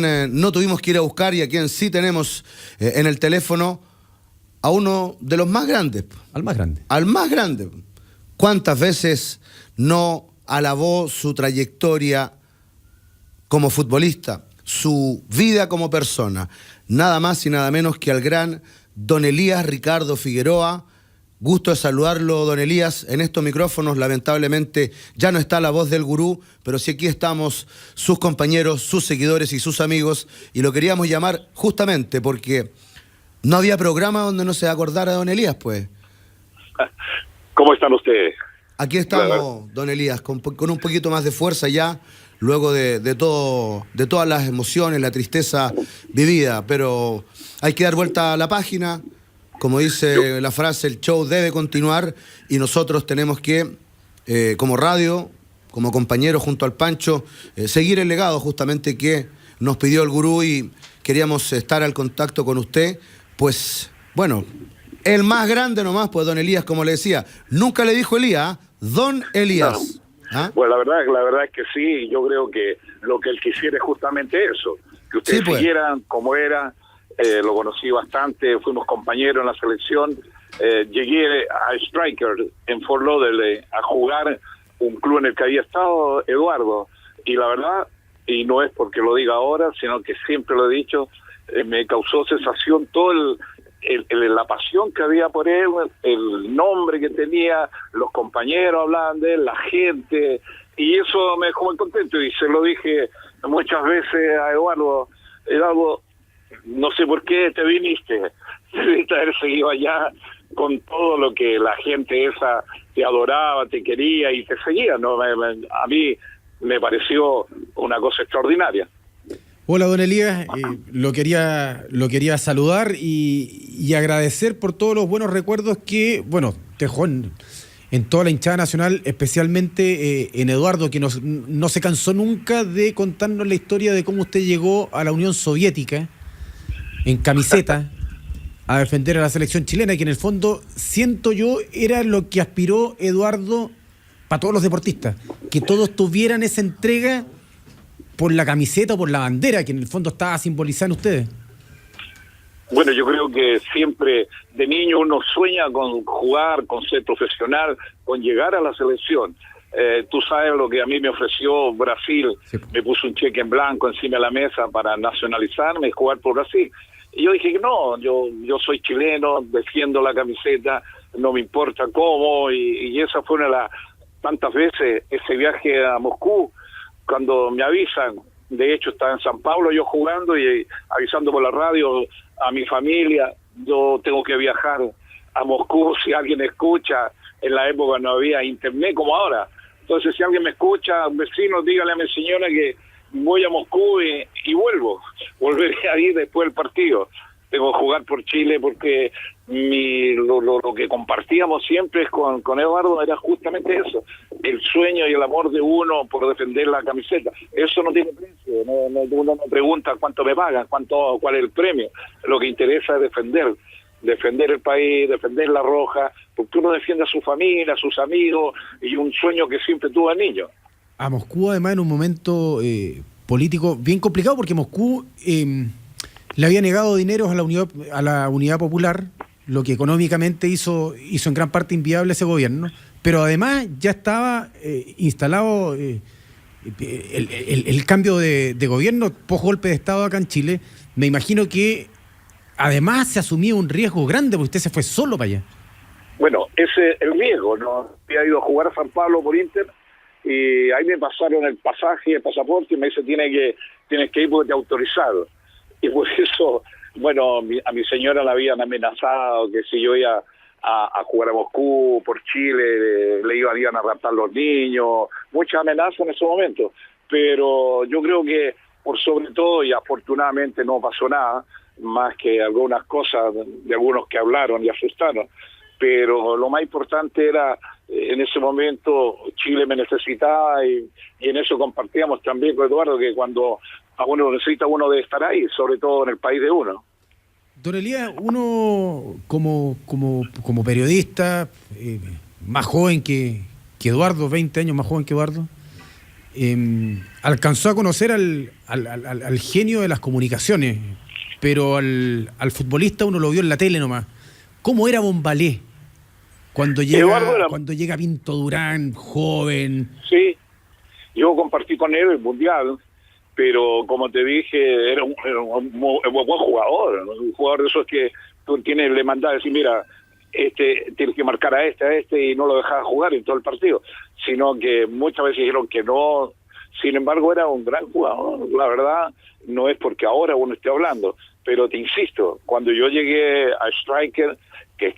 No tuvimos que ir a buscar y a quien sí tenemos en el teléfono a uno de los más grandes. Al más grande. Al más grande. ¿Cuántas veces no alabó su trayectoria como futbolista, su vida como persona? Nada más y nada menos que al gran don Elías Ricardo Figueroa. Gusto de saludarlo, don Elías. En estos micrófonos, lamentablemente, ya no está la voz del gurú, pero sí aquí estamos sus compañeros, sus seguidores y sus amigos, y lo queríamos llamar justamente porque no había programa donde no se acordara de don Elías, pues. ¿Cómo están ustedes? Aquí estamos, don Elías, con un poquito más de fuerza ya, luego de todas las emociones, la tristeza vivida, pero hay que dar vuelta a la página. Como dice la frase, el show debe continuar y nosotros tenemos que, como radio, como compañeros junto al Pancho, seguir el legado justamente que nos pidió el gurú, y queríamos estar al contacto con usted. Pues, bueno, el más grande nomás, pues don Elías, como le decía. Nunca le dijo Elías, don Elías. No. ¿Ah? Pues la verdad es que sí, yo creo que lo que él quisiera es justamente eso, que ustedes Sí, pues. siguieran como era. Lo conocí bastante, fuimos compañeros en la selección. Llegué a Striker en Fort Lauderdale a jugar un club en el que había estado Eduardo, y la verdad, y no es porque lo diga ahora, sino que siempre lo he dicho, me causó sensación todo la pasión que había por él, el nombre que tenía, los compañeros hablaban de él, la gente, y eso me dejó muy contento. Y se lo dije muchas veces a Eduardo, no sé por qué te viniste, debiste haber seguido allá con todo lo que la gente esa te adoraba, te quería y te seguía, ¿no? A mí me pareció una cosa extraordinaria. Hola, don Elías, lo quería saludar y agradecer por todos los buenos recuerdos que, bueno, dejó en toda la hinchada nacional, especialmente en Eduardo, que no se cansó nunca de contarnos la historia de cómo usted llegó a la Unión Soviética en camiseta a defender a la selección chilena, que en el fondo, siento yo, era lo que aspiró Eduardo para todos los deportistas, que todos tuvieran esa entrega por la camiseta o por la bandera, que en el fondo estaba simbolizando ustedes. Bueno, yo creo que siempre de niño uno sueña con jugar, con ser profesional, con llegar a la selección. Tú sabes lo que a mí me ofreció Brasil, sí. Me puso un cheque en blanco encima de la mesa para nacionalizarme y jugar por Brasil. Y yo dije que no, yo soy chileno, defiendo la camiseta, no me importa cómo, y esa fue una de las tantas veces, ese viaje a Moscú, cuando me avisan. De hecho, estaba en San Pablo yo jugando y avisando por la radio a mi familia, yo tengo que viajar a Moscú, si alguien escucha. En la época no había internet como ahora. Entonces, si alguien me escucha, un vecino, dígale a mi señora que voy a Moscú y vuelvo. Volveré ahí después del partido. Tengo que jugar por Chile porque lo que compartíamos siempre con Eduardo era justamente eso, el sueño y el amor de uno por defender la camiseta. Eso no tiene precio, uno no pregunta cuánto me pagan, cuál es el premio. Lo que interesa es defender el país, defender la roja, porque uno defiende a su familia, a sus amigos, y un sueño que siempre tuvo el niño. A Moscú, además, en un momento político bien complicado, porque Moscú le había negado dineros a la Unidad Popular, lo que económicamente hizo en gran parte inviable ese gobierno, pero además ya estaba instalado el cambio de gobierno post golpe de Estado acá en Chile. Me imagino que además se asumía un riesgo grande porque usted se fue solo para allá. Bueno, ese es el riesgo, ¿no? Había ido a jugar a San Pablo por Inter y ahí me pasaron el pasaje, el pasaporte, y me dice tienes que ir porque te autorizado. Y por eso, bueno, a mi señora la habían amenazado que si yo iba a jugar a Moscú, por Chile, le iban a raptar los niños, muchas amenazas en ese momento. Pero yo creo que por sobre todo, y afortunadamente no pasó nada, más que algunas cosas de algunos que hablaron y asustaron. Pero lo más importante era, en ese momento Chile me necesitaba y en eso compartíamos también con Eduardo, que cuando a uno necesita, uno debe estar ahí, sobre todo en el país de uno. Don Elías, uno como periodista, más joven que Eduardo, 20 años más joven que Eduardo, alcanzó a conocer al genio de las comunicaciones, pero al futbolista uno lo vio en la tele nomás. ¿Cómo era Bombalé cuando llega Pinto Durán, joven? Sí, yo compartí con él el Mundial, pero como te dije, era un buen jugador, ¿no? Un jugador de esos que tú le mandabas a decir, mira, tienes que marcar a este, y no lo dejaba jugar en todo el partido, sino que muchas veces dijeron que no. Sin embargo, era un gran jugador. La verdad, no es porque ahora uno esté hablando, pero te insisto, cuando yo llegué a Striker, que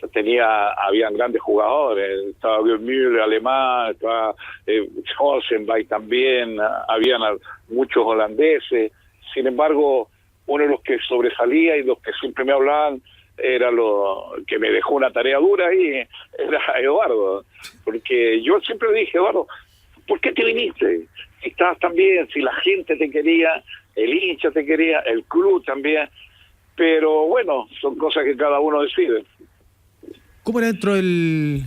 habían grandes jugadores, estaba Björn Müller, alemán, estaba Olsenbeck también, habían muchos holandeses. Sin embargo, uno de los que sobresalía y los que siempre me hablaban era lo que me dejó una tarea dura ahí, era Eduardo, porque yo siempre dije, Eduardo, ¿por qué te viniste? Si estabas tan bien, si la gente te quería, el hincha te quería, el club también, pero bueno, son cosas que cada uno decide. ¿Cómo era dentro del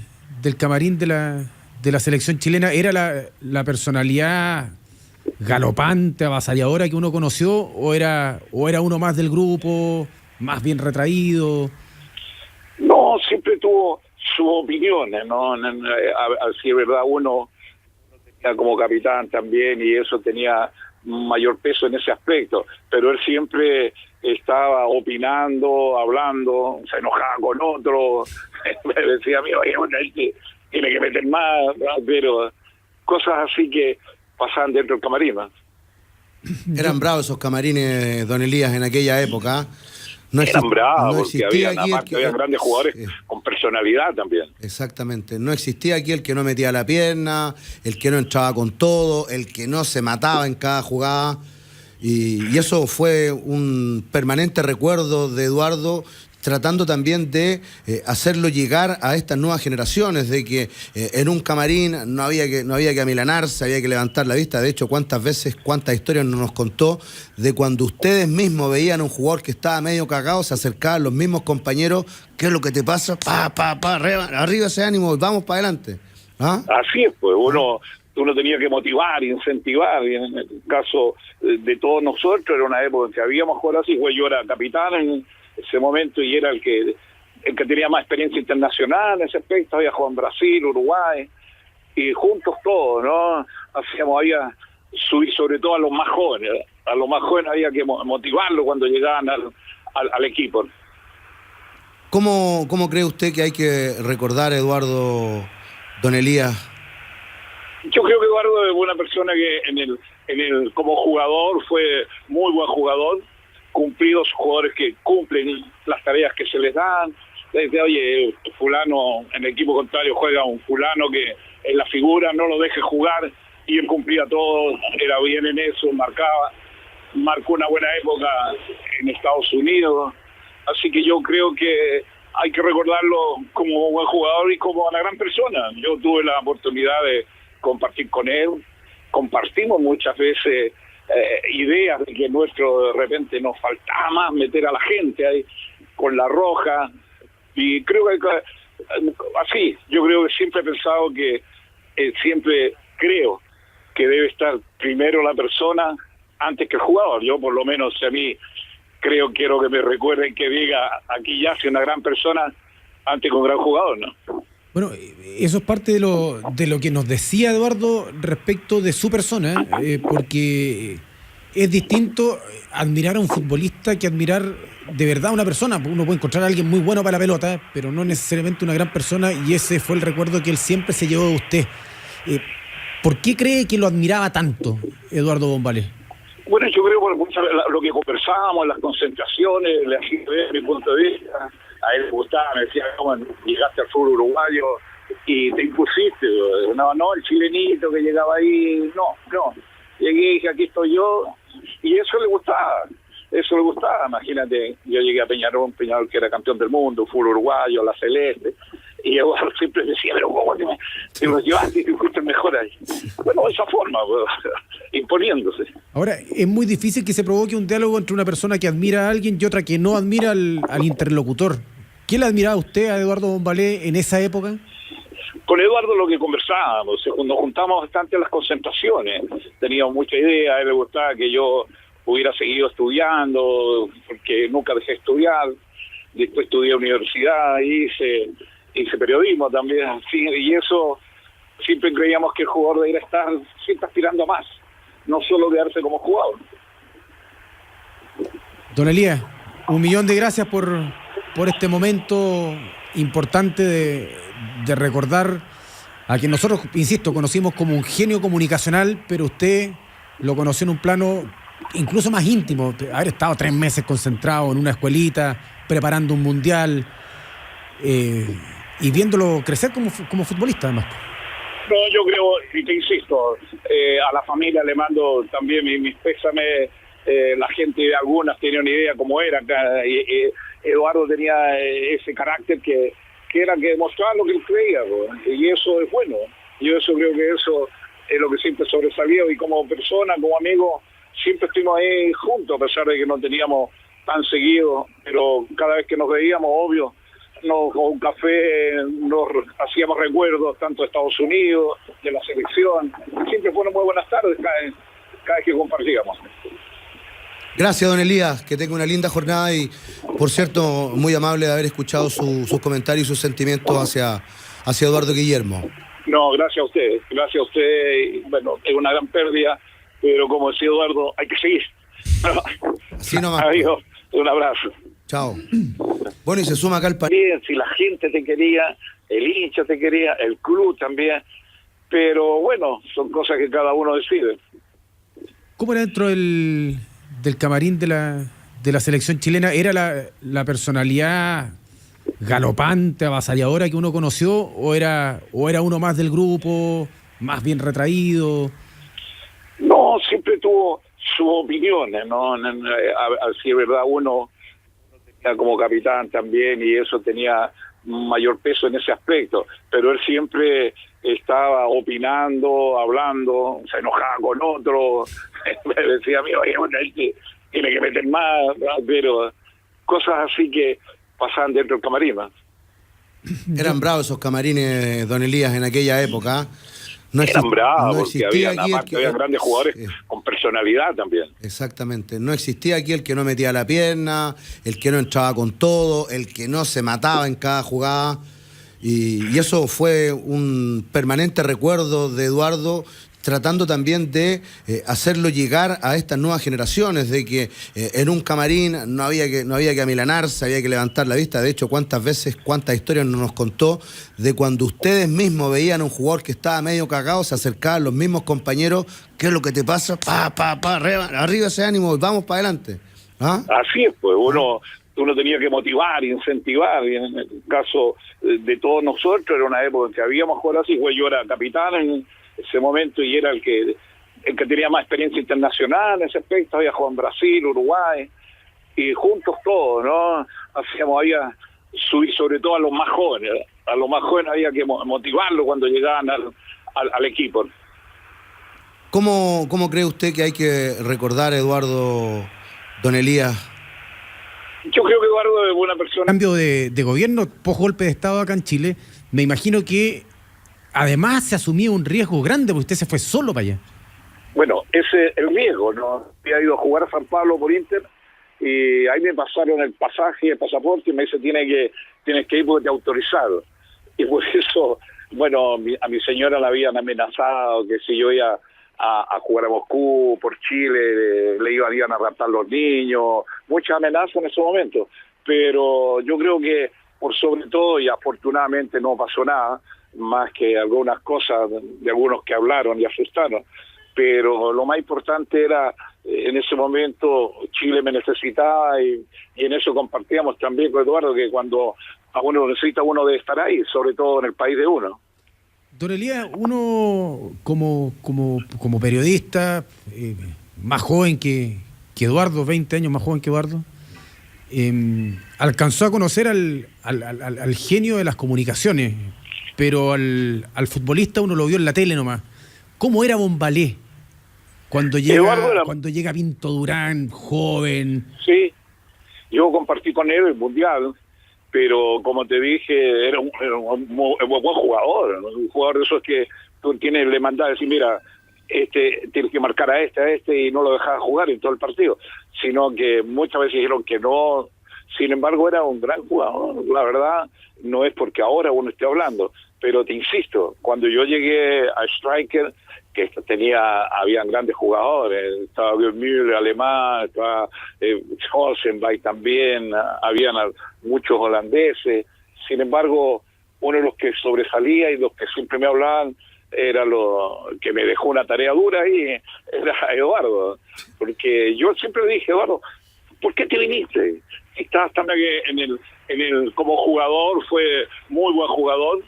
camarín de la selección chilena? ¿Era la personalidad galopante, avasalladora que uno conoció, o era uno más del grupo, más bien retraído? No, siempre tuvo sus opiniones, ¿no? Así es verdad, uno tenía como capitán también, y eso tenía mayor peso en ese aspecto, pero él siempre estaba opinando, hablando, se enojaba con otro, me decía, mira, este tiene que meter más, pero cosas así que pasaban dentro del camarín, ¿no? Eran bravos esos camarines, don Elías, en aquella época. Eran bravos, no porque había grandes jugadores con personalidad también. Exactamente, no existía aquí el que no metía la pierna, el que no entraba con todo, el que no se mataba en cada jugada, y eso fue un permanente recuerdo de Eduardo, tratando también de hacerlo llegar a estas nuevas generaciones, de que en un camarín no había que amilanarse, había que levantar la vista. De hecho, cuántas historias nos contó de cuando ustedes mismos veían a un jugador que estaba medio cagado, se acercaban los mismos compañeros, ¿qué es lo que te pasa? Arriba ese ánimo, vamos para adelante. ¿Ah? Así es, pues uno tenía que motivar, incentivar, y en el caso de todos nosotros era una época en que habíamos jugado así. Pues yo era capitán en ese momento y era el que tenía más experiencia internacional en ese aspecto, había jugado en Brasil, Uruguay, y juntos todos, ¿no? Sobre todo a los más jóvenes, había que motivarlos cuando llegaban al equipo. ¿Cómo cree usted que hay que recordar a Eduardo, don Elías? Yo creo que Eduardo es una persona que como jugador fue muy buen jugador, cumplidos, jugadores que cumplen las tareas que se les dan. Desde, oye, fulano en el equipo contrario juega un fulano que en la figura no lo deje jugar, y él cumplía todo, era bien en eso, marcó una buena época en Estados Unidos, así que yo creo que hay que recordarlo como buen jugador y como una gran persona. Yo tuve la oportunidad de compartir con él, compartimos muchas veces ideas de que de repente nos faltaba más meter a la gente ahí con la roja, y creo que así, yo creo que siempre he pensado que creo que debe estar primero la persona antes que el jugador. Yo por lo menos, a mí quiero que me recuerden que diga, aquí yace una gran persona antes que un gran jugador, ¿no? Bueno, eso es parte de lo que nos decía Eduardo respecto de su persona, porque es distinto admirar a un futbolista que admirar de verdad a una persona. Uno puede encontrar a alguien muy bueno para la pelota, pero no necesariamente una gran persona, y ese fue el recuerdo que él siempre se llevó de usted. ¿Por qué cree que lo admiraba tanto, Eduardo Bombalé? Bueno, yo creo por lo que conversábamos, las concentraciones, le hacía ver mi punto de vista. A él le gustaba, me decía, ¿cómo llegaste al sur uruguayo y te impusiste? No, el chilenito que llegaba ahí, no. Llegué y dije, aquí estoy yo, y eso le gustaba, imagínate, yo llegué a Peñarol que era campeón del mundo, fútbol uruguayo, la Celeste, y yo siempre decía, pero ¿cómo te lo llevaste y te fuiste mejor ahí? Bueno, de esa forma, pues, imponiéndose. Ahora, es muy difícil que se provoque un diálogo entre una persona que admira a alguien y otra que no admira al interlocutor. ¿Quién le admiraba a usted, a Eduardo Bombalé, en esa época? Con Eduardo lo que conversábamos, nos juntamos bastante en las concentraciones, teníamos mucha idea, a él le gustaba que yo hubiera seguido estudiando, porque nunca dejé de estudiar, después estudié universidad, hice periodismo también, sí, y eso siempre creíamos que el jugador debería estar siempre aspirando a más, no solo quedarse como jugador. Don Elías, 1.000.000 de gracias por este momento importante de recordar a quien nosotros, insisto, conocimos como un genio comunicacional, pero usted lo conoció en un plano incluso más íntimo, haber estado 3 meses concentrado en una escuelita, preparando un mundial, y viéndolo crecer como futbolista además. No, yo creo, y te insisto, a la familia le mando también mis pésames. La gente, algunas tenían idea cómo era. Eduardo tenía ese carácter que era que demostraba lo que él creía, y eso es bueno. Yo creo que eso es lo que siempre sobresalió, y como persona, como amigo, siempre estuvimos ahí juntos, a pesar de que no teníamos tan seguido, pero cada vez que nos veíamos, obvio, con un café nos hacíamos recuerdos tanto de Estados Unidos, de la selección. Siempre fueron muy buenas tardes cada vez que compartíamos. Gracias, don Elías, que tenga una linda jornada y, por cierto, muy amable de haber escuchado sus comentarios y sus sentimientos hacia Eduardo Guillermo. No, gracias a usted. Bueno, es una gran pérdida, pero como decía Eduardo, hay que seguir. Así nomás. Adiós, un abrazo. Chao. Bueno, y se suma acá el país. Bien, si la gente te quería, el hincha te quería, el club también, pero bueno, son cosas que cada uno decide. ¿Cómo era dentro del camarín de la selección chilena? ¿Era la personalidad galopante, avasalladora que uno conoció, o era uno más del grupo, más bien retraído? No, siempre tuvo sus opiniones, ¿no? Si es verdad, uno tenía como capitán también, y eso tenía mayor peso en ese aspecto, pero él siempre estaba opinando, hablando, se enojaba con otro, me decía, mira, bueno, él tiene que meter más, pero cosas así que pasaban dentro del camarín. Eran bravos esos camarines, don Elías, en aquella época. Eran bravos, no porque había había grandes jugadores con personalidad también. Exactamente. No existía aquí el que no metía la pierna, el que no entraba con todo, el que no se mataba en cada jugada. Y eso fue un permanente recuerdo de Eduardo, tratando también de hacerlo llegar a estas nuevas generaciones, de que en un camarín no había que amilanarse, había que levantar la vista. De hecho, cuántas historias nos contó de cuando ustedes mismos veían a un jugador que estaba medio cagado, se acercaban los mismos compañeros, ¿qué es lo que te pasa? Arriba ese ánimo, vamos para adelante. ¿Ah? Así es, pues uno tenía que motivar, incentivar, y en el caso de todos nosotros era una época en que habíamos jugado así, pues yo era capitán en ese momento y era el que tenía más experiencia internacional en ese aspecto, había jugado en Brasil, Uruguay, y juntos todos, ¿no? Sobre todo a los más jóvenes había que motivarlos cuando llegaban al equipo. ¿Cómo cree usted que hay que recordar a Eduardo, don Elías? Yo creo que Eduardo es buena persona. Cambio de gobierno, post golpe de Estado acá en Chile, me imagino que además se asumía un riesgo grande porque usted se fue solo para allá. Bueno, ese es el riesgo, ¿no? Había ido a jugar a San Pablo por Inter y ahí me pasaron el pasaje, el pasaporte, y me dice tienes que ir porque te autorizaron. Y por eso, bueno, a mi señora la habían amenazado que si yo iba a jugar a Moscú, por Chile, le iban a raptar los niños, muchas amenazas en ese momento. Pero yo creo que por sobre todo, y afortunadamente no pasó nada, más que algunas cosas de algunos que hablaron y asustaron, pero lo más importante era, en ese momento Chile me necesitaba y en eso compartíamos también con Eduardo, que cuando a uno necesita, uno debe estar ahí, sobre todo en el país de uno. Don Elías, uno como periodista, más joven que Eduardo, 20 años más joven que Eduardo, alcanzó a conocer al genio de las comunicaciones, pero al futbolista uno lo vio en la tele nomás. ¿Cómo era Bombalé cuando llega Pinto Durán, joven? Sí, yo compartí con él el Mundial pero como te dije, era un buen jugador, ¿no? Un jugador de esos que tú le mandabas decir, mira, tienes que marcar a este, y no lo dejabas jugar en todo el partido, sino que muchas veces dijeron que no. Sin embargo, era un gran jugador. La verdad, no es porque ahora uno esté hablando, pero te insisto, cuando yo llegué a Striker, que habían grandes jugadores, estaba Björn Müller, alemán, estaba Olsenbeck también, habían muchos holandeses. Sin embargo, uno de los que sobresalía y los que siempre me hablaban era lo que me dejó una tarea dura ahí, era Eduardo, porque yo siempre dije, Eduardo, ¿por qué te viniste? Estás también como jugador, fue muy buen jugador,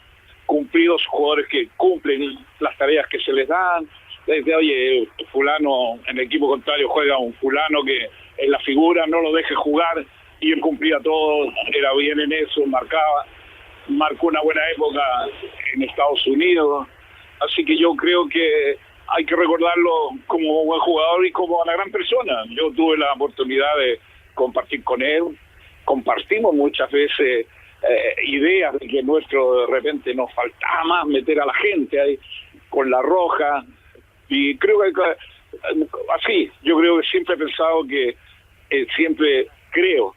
cumplidos jugadores que cumplen las tareas que se les dan. Desde, oye, fulano en el equipo contrario juega un fulano que en la figura no lo deje jugar, y él cumplía todo, era bien en eso, marcó una buena época en Estados Unidos. Así que yo creo que hay que recordarlo como buen jugador y como una gran persona. Yo tuve la oportunidad de compartir con él, compartimos muchas veces ideas de que de repente nos faltaba más meter a la gente ahí con la roja, y creo que así, yo creo que siempre he pensado que siempre creo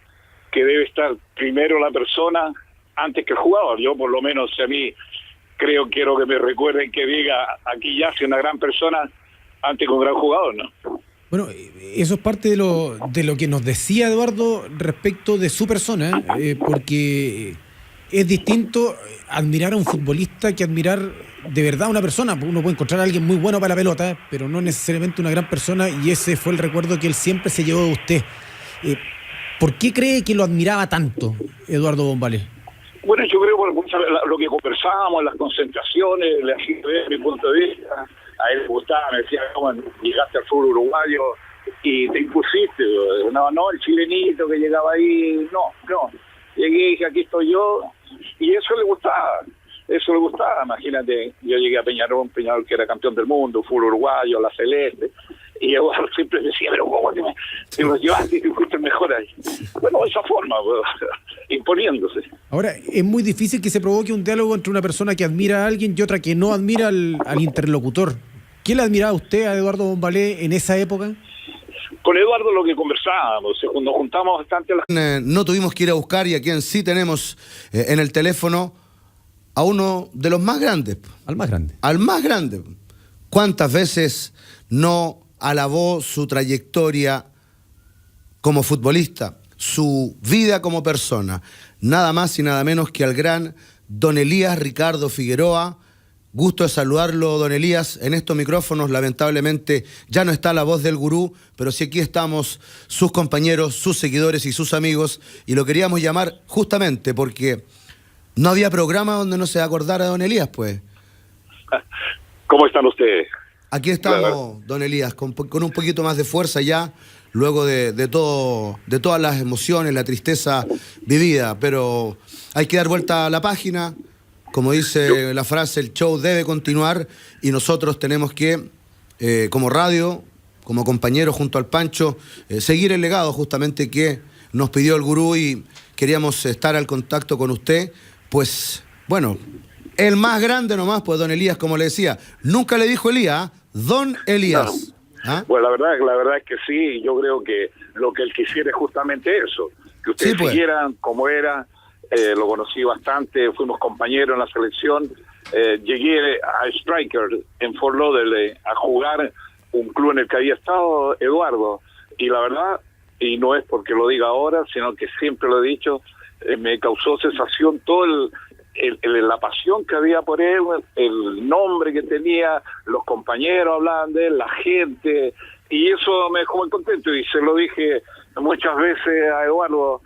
que debe estar primero la persona antes que el jugador. Yo por lo menos, a mí quiero que me recuerden que diga, aquí yace una gran persona antes que un gran jugador, ¿no? Bueno, eso es parte de lo que nos decía Eduardo respecto de su persona, porque es distinto admirar a un futbolista que admirar de verdad a una persona. Uno puede encontrar a alguien muy bueno para la pelota, pero no necesariamente una gran persona, y ese fue el recuerdo que él siempre se llevó de usted. ¿Por qué cree que lo admiraba tanto, Eduardo Bombales? Bueno, yo creo por lo que conversábamos, las concentraciones, le hacía ver mi punto de vista. A él le gustaba, me decía, ¿cómo llegaste al fútbol uruguayo y te impusiste? No, el chilenito que llegaba ahí, no. Llegué y dije, aquí estoy yo, y eso le gustaba. Imagínate, yo llegué a Peñarol que era campeón del mundo, fútbol uruguayo, la Celeste, y yo siempre decía, pero ¿cómo te lo llevaste y te fuiste mejor ahí? Bueno, de esa forma, imponiéndose. Ahora, es muy difícil que se provoque un diálogo entre una persona que admira a alguien y otra que no admira al interlocutor. ¿Qué le admiraba usted a Eduardo Bombalé en esa época? Con Eduardo lo que conversábamos, nos juntamos bastante. No tuvimos que ir a buscar, y a quien sí tenemos en el teléfono, a uno de los más grandes. Al más grande. Al más grande. ¿Cuántas veces no alabó su trayectoria como futbolista, su vida como persona? Nada más y nada menos que al gran don Elías Ricardo Figueroa. Gusto de saludarlo, don Elías. En estos micrófonos, lamentablemente, ya no está la voz del gurú, pero sí aquí estamos sus compañeros, sus seguidores y sus amigos, y lo queríamos llamar justamente porque no había programa donde no se acordara de don Elías, pues. ¿Cómo están ustedes? Aquí estamos, don Elías, con un poquito más de fuerza ya, luego de todas las emociones, la tristeza vivida, pero hay que dar vuelta a la página. Como dice la frase, el show debe continuar, y nosotros tenemos que, como radio, como compañeros junto al Pancho, seguir el legado justamente que nos pidió el gurú, y queríamos estar al contacto con usted. Pues, bueno, el más grande nomás, pues don Elías, como le decía. Nunca le dijo Elías, don Elías. No. ¿Ah? Pues la verdad es que sí, yo creo que lo que él quisiera es justamente eso, que ustedes siguieran como era. Lo conocí bastante, fuimos compañeros en la selección. Llegué a Striker en Fort Lauderdale a jugar un club en el que había estado Eduardo, y la verdad, y no es porque lo diga ahora, sino que siempre lo he dicho, me causó sensación todo la pasión que había por él, el nombre que tenía, los compañeros hablaban de él, la gente, y eso me dejó muy contento. Y se lo dije muchas veces a Eduardo,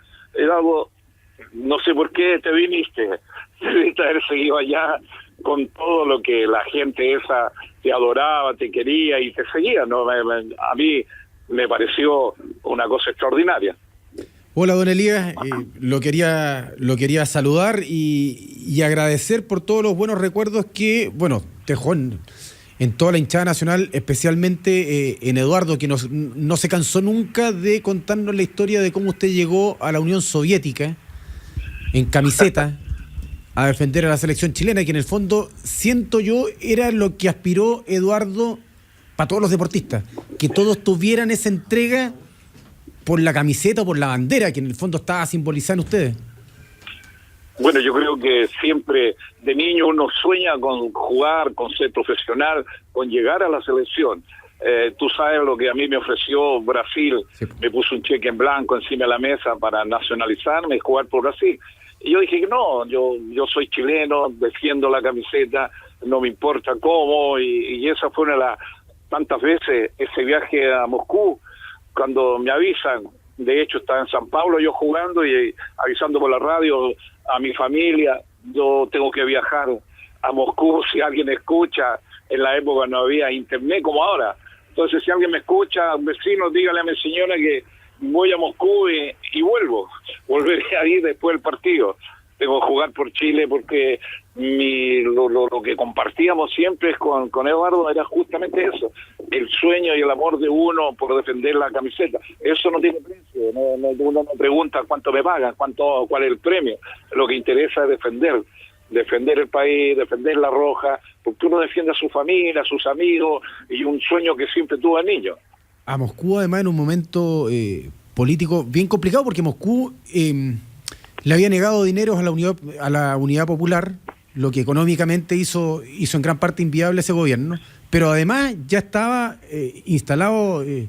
no sé por qué te viniste, debiste haber seguido allá con todo lo que la gente esa te adoraba, te quería y te seguía, ¿no? A mí me pareció una cosa extraordinaria. Hola, don Elías, lo quería saludar y agradecer por todos los buenos recuerdos que, bueno, dejó en toda la hinchada nacional, especialmente en Eduardo, que no se cansó nunca de contarnos la historia de cómo usted llegó a la Unión Soviética. en camiseta a defender a la selección chilena, que en el fondo, siento yo, era lo que aspiró Eduardo para todos los deportistas, que todos tuvieran esa entrega por la camiseta o por la bandera, que en el fondo estaba simbolizando ustedes. Bueno, yo creo que siempre de niño uno sueña con jugar, con ser profesional, con llegar a la selección. Tú sabes lo que a mí me ofreció Brasil, sí. Me puso un cheque en blanco encima de la mesa para nacionalizarme y jugar por Brasil. Y yo dije que no, yo soy chileno, defiendo la camiseta, no me importa cómo, y esa fue una de las tantas veces, ese viaje a Moscú, cuando me avisan, de hecho estaba en San Pablo yo jugando y avisando por la radio a mi familia, yo tengo que viajar a Moscú, si alguien escucha, en la época no había internet como ahora, entonces si alguien me escucha, vecino, dígale a mi señora que voy a Moscú y volveré ahí después del partido. Tengo que jugar por Chile porque lo que compartíamos siempre con Eduardo era justamente eso, el sueño y el amor de uno por defender la camiseta. Eso no tiene precio, uno no pregunta cuánto me pagan, cuál es el premio. Lo que interesa es defender el país, defender la roja, porque uno defiende a su familia, a sus amigos y un sueño que siempre tuvo de niño. A Moscú, además, en un momento político bien complicado, porque Moscú le había negado dineros a la Unidad Popular, lo que económicamente hizo en gran parte inviable ese gobierno, pero además ya estaba instalado el